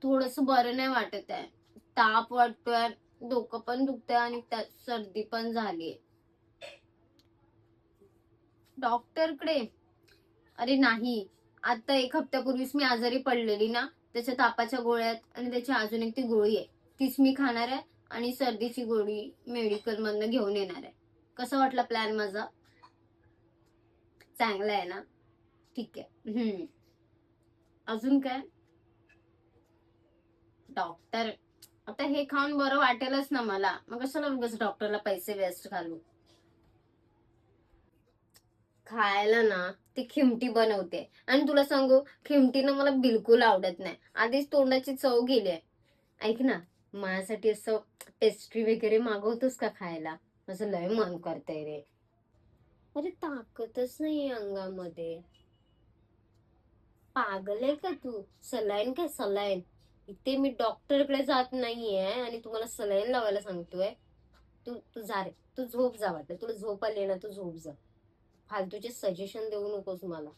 थोडस बरं नाही वाटत आहे. ताप वाटतोय, डोकं पण दुखतंय आणि त्यात सर्दी पण झालीये. डॉक्टरकडे? अरे नाही. आता 1 हफ्त्यापूर्वीच मी आजारी पडलेली ना, त्याच्या तापाच्या गोळ्यात आणि त्याची अजून एक ती गोळी आहे. तीच मी खाणार आहे आणि सर्दीची गोळी मेडिकल मधनं घेऊन येणार आहे. कसा वाटला प्लॅन माझा? चांगला आहे ना? ठीक आहे. अजून काय? डॉक्टर, आता हे खाऊन बरं वाटेलच ना मला. मग कशाला उगाच डॉक्टरला पैसे वेस्ट घालू. खायला ना ती खिमटी बनवते आणि तुला सांगू, खिमटी ना मला बिलकुल आवडत नाही. आधीच तोंडाची चव गेली आहे. ऐक ना, माझ्यासाठी असं पेस्ट्री वगैरे मागवतोस का खायला? माझं लय मन करतंय रे. अरे ताकदच नाहीये अंगामध्ये. पागल आहे का तू? सलाईन काय सलाईन? इथे मी डॉक्टरकडे जात नाहीये आणि तुम्हाला सलाईन लावायला सांगतोय. तू तू जा रे, तू झोप जा. वाटलं तुला झोप आली ना, तू झोप जा. फालतूचे सजेशन देऊ नकोस मला.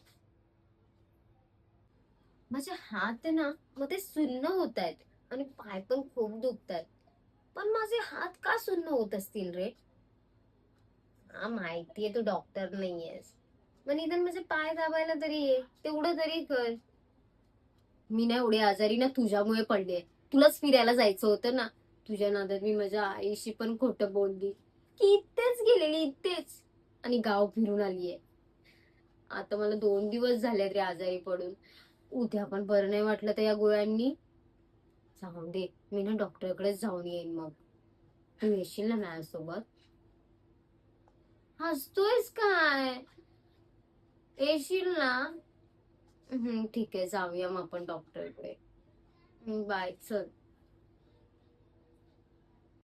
माझे हात आहे ना, मग ते सुन्न होत आहेत आणि पाय पण खूप दुखतात. पण माझे हात का सुन्न होत असतील रे? हा माहितीये तू डॉक्टर नाहीयेस, पण निदान माझे पाय दाबायला तरी ये, तेवढं तरी कर. मी ना एवढी आजारी ना तुझ्यामुळे पडले. तुलाच फिरायला जायचं होतं ना. तुझ्या नादात मी माझ्या आईशी पण खोटं बोलली की इथेच गेलेली, इथेच, आणि गाव फिरून आलीये. आता मला 2 दिवस झाले रे आजारी पडून. उद्या पण बरं नाही वाटलं तर या गोळ्यांनी. जाऊन दे, मी ना डॉक्टरकडेच जाऊन येईन मग. तू येशील ना माझ्यासोबत? हसतोयस काय? येशील ना? ठीक आहे, जाऊया मग आपण डॉक्टरकडे. बाय, चल.